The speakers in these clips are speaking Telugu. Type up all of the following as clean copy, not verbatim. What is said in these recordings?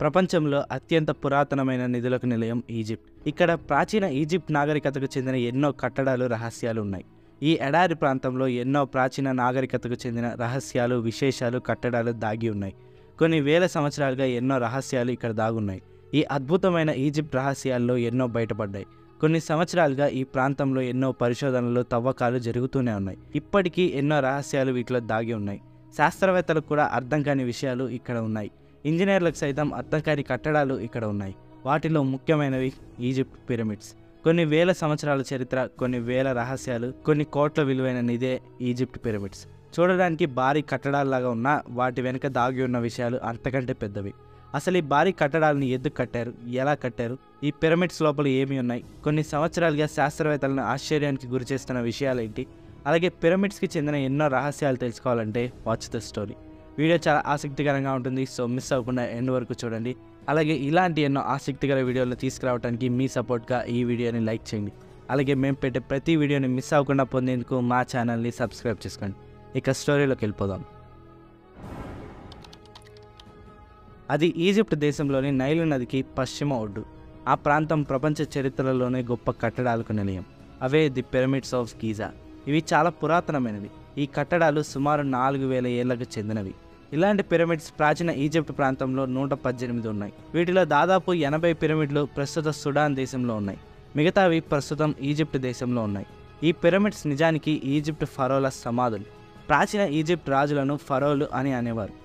ప్రపంచంలో అత్యంత పురాతనమైన నిధులకు నిలయం ఈజిప్ట్. ఇక్కడ ప్రాచీన ఈజిప్ట్ నాగరికతకు చెందిన ఎన్నో కట్టడాలు, రహస్యాలు ఉన్నాయి. ఈ ఎడారి ప్రాంతంలో ఎన్నో ప్రాచీన నాగరికతకు చెందిన రహస్యాలు, విశేషాలు, కట్టడాలు దాగి ఉన్నాయి. కొన్ని వేల సంవత్సరాలుగా ఎన్నో రహస్యాలు ఇక్కడ దాగున్నాయి. ఈ అద్భుతమైన ఈజిప్ట్ రహస్యాల్లో ఎన్నో బయటపడ్డాయి. కొన్ని సంవత్సరాలుగా ఈ ప్రాంతంలో ఎన్నో పరిశోధనలు, తవ్వకాలు జరుగుతూనే ఉన్నాయి. ఇప్పటికీ ఎన్నో రహస్యాలు వీటిలో దాగి ఉన్నాయి. శాస్త్రవేత్తలకు కూడా అర్థం కాని విషయాలు ఇక్కడ ఉన్నాయి. ఇంజనీర్లకు సైతం అర్థం కాని కట్టడాలు ఇక్కడ ఉన్నాయి. వాటిలో ముఖ్యమైనవి ఈజిప్ట్ పిరమిడ్స్. కొన్ని వేల సంవత్సరాల చరిత్ర, కొన్ని వేల రహస్యాలు, కొన్ని కోట్ల విలువైన నిదే ఈజిప్ట్ పిరమిడ్స్. చూడడానికి భారీ కట్టడాల్లాగా ఉన్నా వాటి వెనుక దాగి ఉన్న విషయాలు అంతకంటే పెద్దవి. అసలు ఈ భారీ కట్టడాలను ఎందుకు కట్టారు, ఎలా కట్టారు, ఈ పిరమిడ్స్ లోపల ఏమి ఉన్నాయి, కొన్ని సంవత్సరాలుగా శాస్త్రవేత్తలను ఆశ్చర్యానికి గురిచేస్తున్న విషయాలేంటి, అలాగే పిరమిడ్స్కి చెందిన ఎన్నో రహస్యాలు తెలుసుకోవాలంటే వాచ్ ద స్టోరీ. వీడియో చాలా ఆసక్తికరంగా ఉంటుంది. సో మిస్ అవ్వకుండా ఎండ్ వరకు చూడండి. అలాగే ఇలాంటి ఎన్నో ఆసక్తికర వీడియోలు తీసుకురావడానికి మీ సపోర్ట్గా ఈ వీడియోని లైక్ చేయండి. అలాగే మేము పెట్టే ప్రతి వీడియోని మిస్ అవ్వకుండా పొందేందుకు మా ఛానల్ని సబ్స్క్రైబ్ చేసుకోండి. ఇక స్టోరీలోకి వెళ్ళిపోదాం. అది ఈజిప్ట్ దేశంలోని నైలు నదికి పశ్చిమ ఒడ్డు. ఆ ప్రాంతం ప్రపంచ చరిత్రలోనే గొప్ప కట్టడాలకు నిలయం. Away the pyramids of Giza. ఇవి చాలా పురాతనమైనవి. ఈ కట్టడాలు సుమారు 4000 ఏళ్లకు చెందినవి. ఇలాంటి పిరమిడ్స్ ప్రాచీన ఈజిప్ట్ ప్రాంతంలో 118 ఉన్నాయి. వీటిలో దాదాపు 80 పిరమిడ్లు ప్రస్తుత సుడాన్ దేశంలో ఉన్నాయి. మిగతావి ప్రస్తుతం ఈజిప్ట్ దేశంలో ఉన్నాయి. ఈ పిరమిడ్స్ నిజానికి ఈజిప్ట్ ఫరోల సమాధులు. ప్రాచీన ఈజిప్ట్ రాజులను ఫరోలు అని అనేవారు.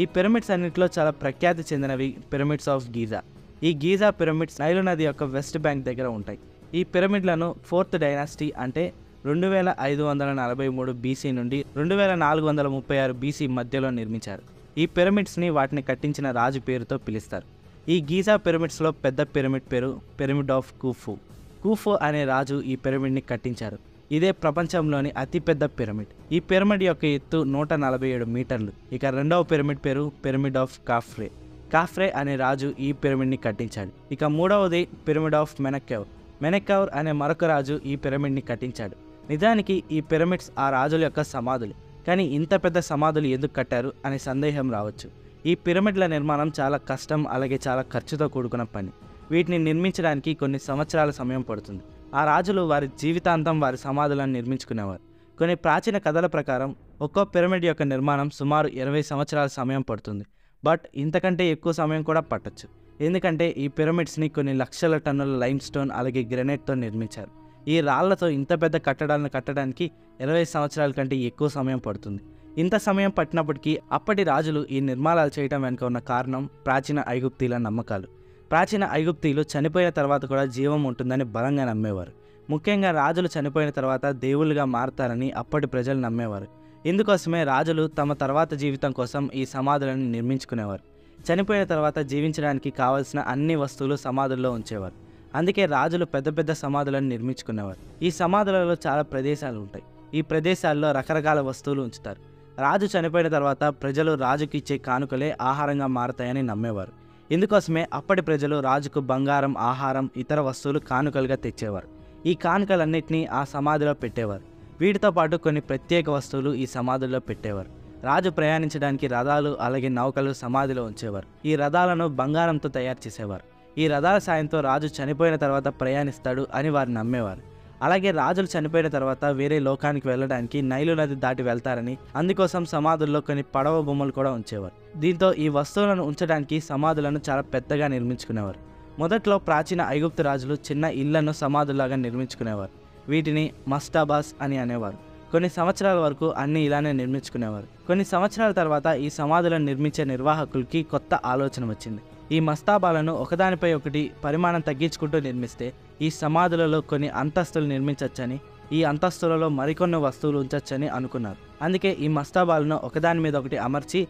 ఈ పిరమిడ్స్ అన్నింటిలో చాలా ప్రఖ్యాతి చెందినవి పిరమిడ్స్ ఆఫ్ గీజా. ఈ గీజా పిరమిడ్స్ నైలు నది యొక్క వెస్ట్ బ్యాంక్ దగ్గర ఉంటాయి. ఈ పిరమిడ్లను 4th డైనాసిటీ అంటే 2543 బీసీ నుండి 2436 బీసీ మధ్యలో నిర్మించారు. ఈ పిరమిడ్స్ని వాటిని కట్టించిన రాజు పేరుతో పిలుస్తారు. ఈ గీజా పిరమిడ్స్లో పెద్ద పిరమిడ్ పేరు పిరమిడ్ ఆఫ్ ఖుఫు. ఖుఫు అనే రాజు ఈ పిరమిడ్ని కట్టించారు. ఇదే ప్రపంచంలోని అతిపెద్ద పిరమిడ్. ఈ పిరమిడ్ యొక్క ఎత్తు 147 మీటర్లు. ఇక రెండవ పిరమిడ్ పేరు పిరమిడ్ ఆఫ్ కాఫ్రే. కాఫ్రే అనే రాజు ఈ పిరమిడ్ని కట్టించాడు. ఇక మూడవది పిరమిడ్ ఆఫ్ మెనకౌర్. మెనకౌర్ అనే మరొక రాజు ఈ పిరమిడ్ని కట్టించాడు. నిజానికి ఈ పిరమిడ్స్ ఆ రాజుల యొక్క సమాధులు. కానీ ఇంత పెద్ద సమాధులు ఎందుకు కట్టారు అనే సందేహం రావచ్చు. ఈ పిరమిడ్ల నిర్మాణం చాలా కష్టం, అలాగే చాలా ఖర్చుతో కూడుకున్న పని. వీటిని నిర్మించడానికి కొన్ని సంవత్సరాల సమయం పడుతుంది. ఆ రాజులు వారి జీవితాంతం వారి సమాధులను నిర్మించుకునేవారు. కొన్ని ప్రాచీన కథల ప్రకారం ఒక్కో పిరమిడ్ యొక్క నిర్మాణం సుమారు 20 సంవత్సరాల సమయం పడుతుంది. బట్ ఇంతకంటే ఎక్కువ సమయం కూడా పట్టొచ్చు. ఎందుకంటే ఈ పిరమిడ్స్ని కొన్ని లక్షల టన్నుల లైమ్ స్టోన్ అలాగే గ్రెనైట్తో నిర్మించారు. ఈ రాళ్లతో ఇంత పెద్ద కట్టడాలను కట్టడానికి 20 సంవత్సరాల కంటే ఎక్కువ సమయం పడుతుంది. ఇంత సమయం పట్టినప్పటికీ అప్పటి రాజులు ఈ నిర్మాణాలు చేయడం వెనుక ఉన్న కారణం ప్రాచీన ఐగుప్తీల నమ్మకాలు. ప్రాచీన ఐగుప్తీలు చనిపోయిన తర్వాత కూడా జీవం ఉంటుందని బలంగా నమ్మేవారు. ముఖ్యంగా రాజులు చనిపోయిన తర్వాత దేవుళ్ళుగా మారతారని అప్పటి ప్రజలు నమ్మేవారు. ఇందుకోసమే రాజులు తమ తర్వాత జీవితం కోసం ఈ సమాధులను నిర్మించుకునేవారు. చనిపోయిన తర్వాత జీవించడానికి కావలసిన అన్ని వస్తువులు సమాధుల్లో ఉంచేవారు. అందుకే రాజులు పెద్ద పెద్ద సమాధులను నిర్మించుకునేవారు. ఈ సమాధులలో చాలా ప్రదేశాలు ఉంటాయి. ఈ ప్రదేశాల్లో రకరకాల వస్తువులు ఉంచుతారు. రాజు చనిపోయిన తర్వాత ప్రజలు రాజుకి ఇచ్చే కానుకలే ఆహారంగా మారతాయని నమ్మేవారు. ఇందుకోసమే అప్పటి ప్రజలు రాజుకు బంగారం, ఆహారం, ఇతర వస్తువులు కానుకలుగా తెచ్చేవారు. ఈ కానుకలన్నింటినీ ఆ సమాధిలో పెట్టేవారు. వీటితో పాటు కొన్ని ప్రత్యేక వస్తువులు ఈ సమాధుల్లో పెట్టేవారు. రాజు ప్రయాణించడానికి రథాలు అలాగే నౌకలు సమాధిలో ఉంచేవారు. ఈ రథాలను బంగారంతో తయారు చేసేవారు. ఈ రథాల సాయంతో రాజు చనిపోయిన తర్వాత ప్రయాణిస్తాడు అని వారు నమ్మేవారు. అలాగే రాజులు చనిపోయిన తర్వాత వేరే లోకానికి వెళ్ళడానికి నైలు నది దాటి వెళ్తారని, అందుకోసం సమాధుల్లో కొన్ని పడవ బొమ్మలు కూడా ఉంచేవారు. దీంతో ఈ వస్తువులను ఉంచడానికి సమాధులను చాలా పెద్దగా నిర్మించుకునేవారు. మొదట్లో ప్రాచీన ఐగుప్తు రాజులు చిన్న ఇళ్లను సమాధుల్లాగా నిర్మించుకునేవారు. వీటిని మస్తాబాస్ అని అనేవారు. కొన్ని సంవత్సరాల వరకు అన్ని ఇలానే నిర్మించుకునేవారు. కొన్ని సంవత్సరాల తర్వాత ఈ సమాధులను నిర్మించే నిర్వాహకులకి కొత్త ఆలోచన వచ్చింది. ఈ మస్తాబాలను ఒకదానిపై ఒకటి పరిమాణం తగ్గించుకుంటూ నిర్మిస్తే ఈ సమాధులలో కొన్ని అంతస్తులు నిర్మించవచ్చని, ఈ అంతస్తులలో మరికొన్ని వస్తువులు ఉంచవచ్చని అనుకున్నారు. అందుకే ఈ మస్తాబాలను ఒకదాని మీద ఒకటి అమర్చి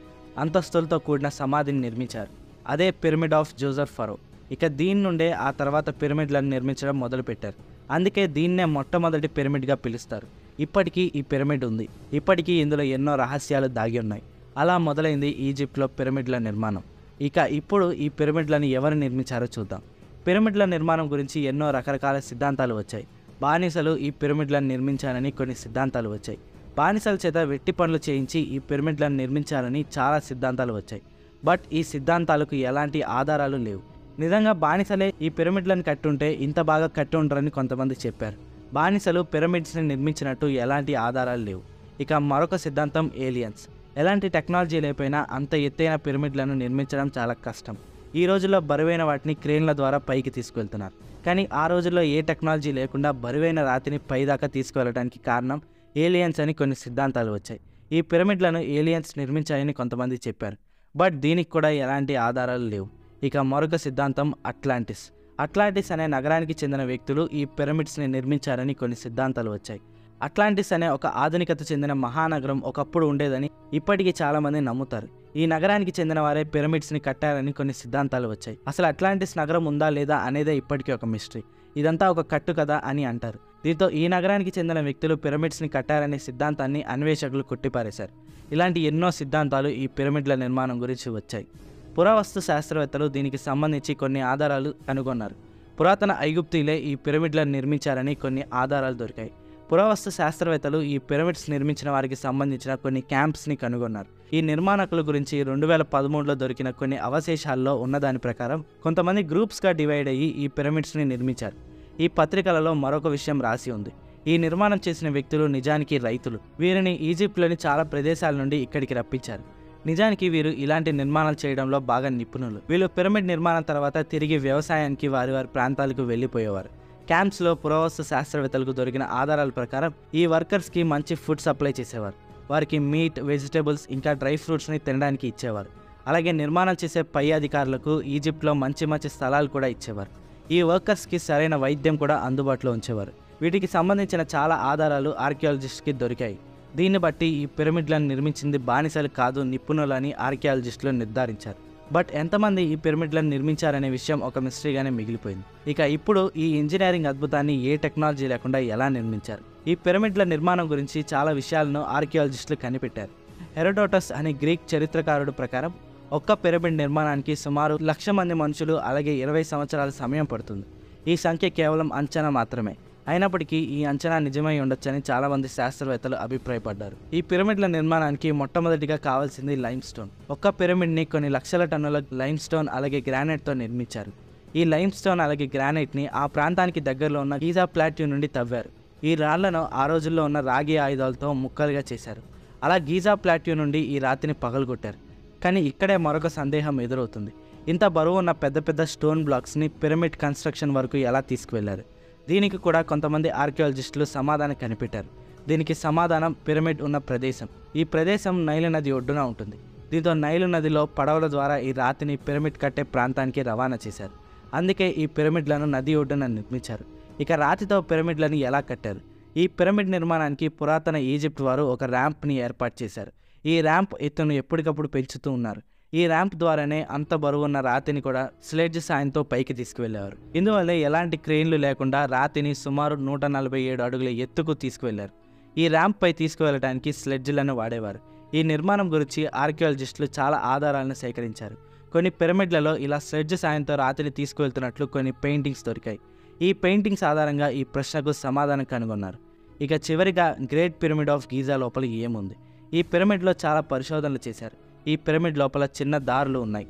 అంతస్తులతో కూడిన సమాధిని నిర్మించారు. అదే పిరమిడ్ ఆఫ్ జోసెఫ్ ఫరో. ఇక దీని నుండే ఆ తర్వాత పిరమిడ్లను నిర్మించడం మొదలుపెట్టారు. అందుకే దీన్నే మొట్టమొదటి పిరమిడ్గా పిలుస్తారు. ఇప్పటికీ ఈ పిరమిడ్ ఉంది. ఇప్పటికీ ఇందులో ఎన్నో రహస్యాలు దాగి ఉన్నాయి. అలా మొదలైంది ఈజిప్ట్లో పిరమిడ్ల నిర్మాణం. ఇక ఇప్పుడు ఈ పిరమిడ్లను ఎవరు నిర్మించారో చూద్దాం. పిరమిడ్ల నిర్మాణం గురించి ఎన్నో రకరకాల సిద్ధాంతాలు వచ్చాయి. బానిసలు ఈ పిరమిడ్లను నిర్మించారని కొన్ని సిద్ధాంతాలు వచ్చాయి. బానిసల చేత వెట్టి పనులు చేయించి ఈ పిరమిడ్లను నిర్మించాలని చాలా సిద్ధాంతాలు వచ్చాయి. బట్ ఈ సిద్ధాంతాలకు ఎలాంటి ఆధారాలు లేవు. నిజంగా బానిసలే ఈ పిరమిడ్లను కట్టుంటే ఇంత బాగా కట్టి ఉండరని కొంతమంది చెప్పారు. బానిసలు పిరమిడ్స్ని నిర్మించినట్టు ఎలాంటి ఆధారాలు లేవు. ఇక మరొక సిద్ధాంతం ఏలియన్స్. ఎలాంటి టెక్నాలజీ లేకపోయినా అంత ఎత్తైన పిరమిడ్లను నిర్మించడం చాలా కష్టం. ఈ రోజుల్లో బరువైన వాటిని క్రేన్ల ద్వారా పైకి తీసుకువెళ్తున్నారు. కానీ ఆ రోజుల్లో ఏ టెక్నాలజీ లేకుండా బరువైన రాతిని పైదాకా తీసుకువెళ్ళడానికి కారణం ఏలియన్స్ అని కొన్ని సిద్ధాంతాలు వచ్చాయి. ఈ పిరమిడ్లను ఏలియన్స్ నిర్మించాయని కొంతమంది చెప్పారు. బట్ దీనికి కూడా ఎలాంటి ఆధారాలు లేవు. ఇక మరొక సిద్ధాంతం అట్లాంటిస్. అట్లాంటిస్ అనే నగరానికి చెందిన వ్యక్తులు ఈ పిరమిడ్స్ని నిర్మించారని కొన్ని సిద్ధాంతాలు వచ్చాయి. అట్లాంటిస్ అనే ఒక ఆధునికత చెందిన మహానగరం ఒకప్పుడు ఉండేదని ఇప్పటికీ చాలామంది నమ్ముతారు. ఈ నగరానికి చెందిన వారే పిరమిడ్స్ని కట్టారని కొన్ని సిద్ధాంతాలు వచ్చాయి. అసలు అట్లాంటిస్ నగరం ఉందా లేదా అనేదే ఇప్పటికీ ఒక మిస్టరీ. ఇదంతా ఒక కట్టు కదా అని అంటారు. దీంతో ఈ నగరానికి చెందిన వ్యక్తులు పిరమిడ్స్ని కట్టారనే సిద్ధాంతాన్ని అన్వేషకులు కొట్టిపారేశారు. ఇలాంటి ఎన్నో సిద్ధాంతాలు ఈ పిరమిడ్ల నిర్మాణం గురించి వచ్చాయి. పురావస్తు శాస్త్రవేత్తలు దీనికి సంబంధించి కొన్ని ఆధారాలు కనుగొన్నారు. పురాతన ఐగుప్తీయులే ఈ పిరమిడ్లను నిర్మించారని కొన్ని ఆధారాలు దొరికాయి. పురావస్తు శాస్త్రవేత్తలు ఈ పిరమిడ్స్ నిర్మించిన వారికి సంబంధించిన కొన్ని క్యాంప్స్ని కనుగొన్నారు. ఈ నిర్మాణకుల గురించి 2013లో దొరికిన కొన్ని అవశేషాల్లో ఉన్నదాని ప్రకారం కొంతమంది గ్రూప్స్గా డివైడ్ అయ్యి ఈ పిరమిడ్స్ని నిర్మించారు. ఈ పత్రికలలో మరొక విషయం రాసి ఉంది. ఈ నిర్మాణం చేసిన వ్యక్తులు నిజానికి రైతులు. వీరిని ఈజిప్ట్లోని చాలా ప్రదేశాల నుండి ఇక్కడికి రప్పించారు. నిజానికి వీరు ఇలాంటి నిర్మాణాలు చేయడంలో బాగా నిపుణులు. వీళ్ళు పిరమిడ్ నిర్మాణం తర్వాత తిరిగి వ్యవసాయానికి వారి ప్రాంతాలకు వెళ్ళిపోయేవారు. క్యాంప్స్లో పురావస్తు శాస్త్రవేత్తలకు దొరికిన ఆధారాల ప్రకారం ఈ వర్కర్స్కి మంచి ఫుడ్ సప్లై చేసేవారు. వారికి మీట్, వెజిటేబుల్స్ ఇంకా డ్రై ఫ్రూట్స్ని తినడానికి ఇచ్చేవారు. అలాగే నిర్మాణం చేసే పై అధికారులకు ఈజిప్ట్లో మంచి మంచి స్థలాలు కూడా ఇచ్చేవారు. ఈ వర్కర్స్కి సరైన వైద్యం కూడా అందుబాటులో ఉంచేవారు. వీటికి సంబంధించిన చాలా ఆధారాలు ఆర్కియాలజిస్ట్కి దొరికాయి. దీన్ని బట్టి ఈ పిరమిడ్లను నిర్మించింది బానిసలు కాదు, నిపుణులని ఆర్కియాలజిస్టులు నిర్ధారించారు. బట్ ఎంతమంది ఈ పిరమిడ్లను నిర్మించారనే విషయం ఒక మిస్టరీగానే మిగిలిపోయింది. ఇక ఇప్పుడు ఈ ఇంజనీరింగ్ అద్భుతాన్ని ఏ టెక్నాలజీ లేకుండా ఎలా నిర్మించారు? ఈ పిరమిడ్ల నిర్మాణం గురించి చాలా విషయాలను ఆర్కియాలజిస్టులు కనిపెట్టారు. హెరోడోటస్ అనే గ్రీక్ చరిత్రకారుడు ప్రకారం ఒక్క పిరమిడ్ నిర్మాణానికి సుమారు 1,00,000 మంది మనుషులు అలాగే 20 సంవత్సరాల సమయం పడుతుంది. ఈ సంఖ్య కేవలం అంచనా మాత్రమే. అయినప్పటికీ ఈ అంచనా నిజమై ఉండొచ్చని చాలామంది శాస్త్రవేత్తలు అభిప్రాయపడ్డారు. ఈ పిరమిడ్ల నిర్మాణానికి మొట్టమొదటిగా కావాల్సింది లైమ్ స్టోన్. ఒక్క పిరమిడ్ని కొన్ని లక్షల టన్నుల లైమ్ స్టోన్ అలాగే గ్రానైట్తో నిర్మించారు. ఈ లైమ్ స్టోన్ అలాగే గ్రానైట్ని ఆ ప్రాంతానికి దగ్గరలో ఉన్న గీజా ప్లాట్యూ నుండి తవ్వారు. ఈ రాళ్లను ఆ రోజుల్లో ఉన్న రాగి ఆయుధాలతో ముక్కలుగా చేశారు. అలా గీజా ప్లాట్యూ నుండి ఈ రాతిని పగలగొట్టారు. కానీ ఇక్కడే మరొక సందేహం ఎదురవుతుంది. ఇంత బరువు ఉన్న పెద్ద పెద్ద స్టోన్ బ్లాక్స్ని పిరమిడ్ కన్స్ట్రక్షన్ వరకు ఎలా తీసుకువెళ్లారు? దీనికి కూడా కొంతమంది ఆర్కియాలజిస్టులు సమాధానం కనిపెట్టారు. దీనికి సమాధానం పిరమిడ్ ఉన్న ప్రదేశం. ఈ ప్రదేశం నైలు నది ఒడ్డున ఉంటుంది. దీంతో నైలు నదిలో పడవల ద్వారా ఈ రాతిని పిరమిడ్ కట్టే ప్రాంతానికి రవాణా చేశారు. అందుకే ఈ పిరమిడ్లను నది ఒడ్డున నిర్మించారు. ఇక రాతితో పిరమిడ్లను ఎలా కట్టారు? ఈ పిరమిడ్ నిర్మాణానికి పురాతన ఈజిప్ట్ వారు ఒక ర్యాంప్ని ఏర్పాటు చేశారు. ఈ ర్యాంప్ ఎత్తును ఎప్పటికప్పుడు పెంచుతూ ఉన్నారు. ఈ ర్యాంప్ ద్వారానే అంత బరువున్న రాతిని కూడా స్లెడ్జ్ సాయంతో పైకి తీసుకువెళ్లేవారు. ఇందువల్ల ఎలాంటి క్రెయిన్లు లేకుండా రాతిని సుమారు 147 అడుగుల ఎత్తుకు తీసుకువెళ్లారు. ఈ ర్యాంప్ పై తీసుకువెళ్ళడానికి స్లెడ్జ్లను వాడేవారు. ఈ నిర్మాణం గురించి ఆర్కియాలజిస్టులు చాలా ఆధారాలను సేకరించారు. కొన్ని పిరమిడ్లలో ఇలా స్లెడ్జ్ సాయంతో రాతిని తీసుకువెళ్తున్నట్లు కొన్ని పెయింటింగ్స్ దొరికాయి. ఈ పెయింటింగ్స్ ఆధారంగా ఈ ప్రశ్నకు సమాధానం కనుగొన్నారు. ఇక చివరిగా గ్రేట్ పిరమిడ్ ఆఫ్ గీజా లోపల ఏముంది? ఈ పిరమిడ్లో చాలా పరిశోధనలు చేశారు. ఈ పిరమిడ్ లోపల చిన్న దారులు ఉన్నాయి.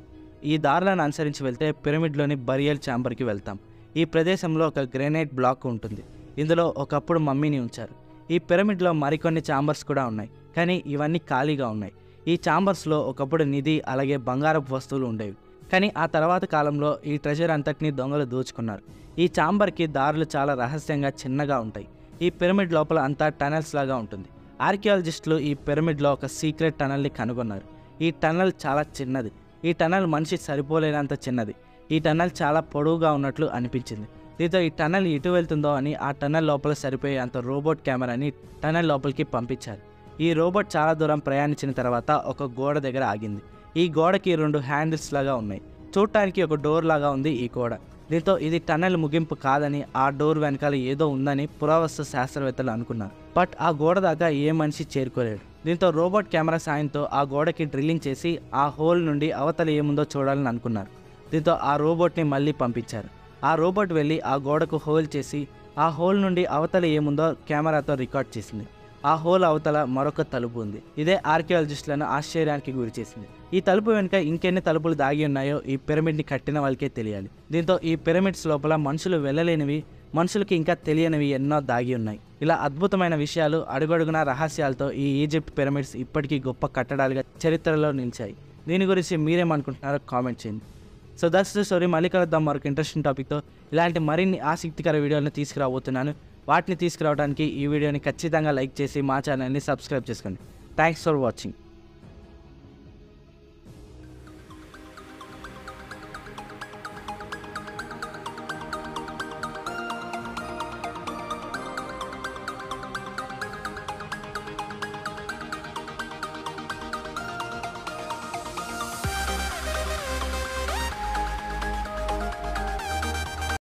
ఈ దారులను అనుసరించి వెళ్తే పిరమిడ్లోని బరియల్ ఛాంబర్కి వెళ్తాం. ఈ ప్రదేశంలో ఒక గ్రానైట్ బ్లాక్ ఉంటుంది. ఇందులో ఒకప్పుడు మమ్మీని ఉంచారు. ఈ పిరమిడ్లో మరికొన్ని ఛాంబర్స్ కూడా ఉన్నాయి, కానీ ఇవన్నీ ఖాళీగా ఉన్నాయి. ఈ ఛాంబర్స్లో ఒకప్పుడు నిధి అలాగే బంగారపు వస్తువులు ఉండేవి. కానీ ఆ తర్వాత కాలంలో ఈ ట్రెజర్ అంతటినీ దొంగలు దోచుకున్నారు. ఈ ఛాంబర్కి దారులు చాలా రహస్యంగా చిన్నగా ఉంటాయి. ఈ పిరమిడ్ లోపల అంతా టనల్స్ లాగా ఉంటుంది. ఆర్కియాలజిస్టులు ఈ పిరమిడ్లో ఒక సీక్రెట్ టనల్ని కనుగొన్నారు. ఈ టనల్ చాలా చిన్నది. ఈ టనల్ మనిషి సరిపోలేనంత చిన్నది. ఈ టనల్ చాలా పొడవుగా ఉన్నట్లు అనిపించింది. దీంతో ఈ టనల్ ఎటు వెళ్తుందో అని ఆ టనల్ లోపల సరిపోయే అంత రోబోట్ కెమెరాని టనల్ లోపలికి పంపించారు. ఈ రోబోట్ చాలా దూరం ప్రయాణించిన తర్వాత ఒక గోడ దగ్గర ఆగింది. ఈ గోడకి 2 హ్యాండిల్స్ లాగా ఉన్నాయి. చూడటానికి ఒక డోర్ లాగా ఉంది ఈ గోడ. దీంతో ఇది టనల్ ముగింపు కాదని, ఆ డోర్ వెనకాల ఏదో ఉందని పురావస్తు శాస్త్రవేత్తలు అనుకున్నారు. బట్ ఆ గోడ దాకా ఏ మనిషి చేరుకోలేడు. దీంతో రోబోట్ కెమెరా సాయంతో ఆ గోడకి డ్రిల్లింగ్ చేసి ఆ హోల్ నుండి అవతల ఏముందో చూడాలని అనుకున్నారు. దీంతో ఆ రోబోట్ని మళ్ళీ పంపించారు. ఆ రోబోట్ వెళ్ళి ఆ గోడకు హోల్ చేసి ఆ హోల్ నుండి అవతల ఏముందో కెమెరాతో రికార్డ్ చేసింది. ఆ హోల్ అవతల మరొక తలుపు ఉంది. ఇదే ఆర్కియాలజిస్టులను ఆశ్చర్యానికి గురిచేసింది. ఈ తలుపు వెనుక ఇంకెన్ని తలుపులు దాగి ఉన్నాయో ఈ పిరమిడ్ని కట్టిన వాళ్ళకే తెలియాలి. దీంతో ఈ పిరమిడ్స్ లోపల మనుషులు వెళ్ళలేనివి, మనుషులకి ఇంకా తెలియనివి ఎన్నో దాగి ఉన్నాయి. ఇలా అద్భుతమైన విషయాలు, అడుగడుగున రహస్యాలతో ఈ ఈజిప్ట్ పిరమిడ్స్ ఇప్పటికీ గొప్ప కట్టడాలుగా చరిత్రలో నిలిచాయి. దీని గురించి మీరేమనుకుంటున్నారో కామెంట్ చేయండి. So that's the story. మళ్ళీ కలుద్దాం మరొక ఇంట్రెస్టింగ్ టాపిక్తో. ఇలాంటి మరిన్ని ఆసక్తికర వీడియోలను తీసుకురాబోతున్నాను. వాటిని తీసుకురావడానికి ఈ వీడియోని ఖచ్చితంగా లైక్ చేసి మా ఛానల్ని సబ్స్క్రైబ్ చేసుకోండి. Thanks for watching.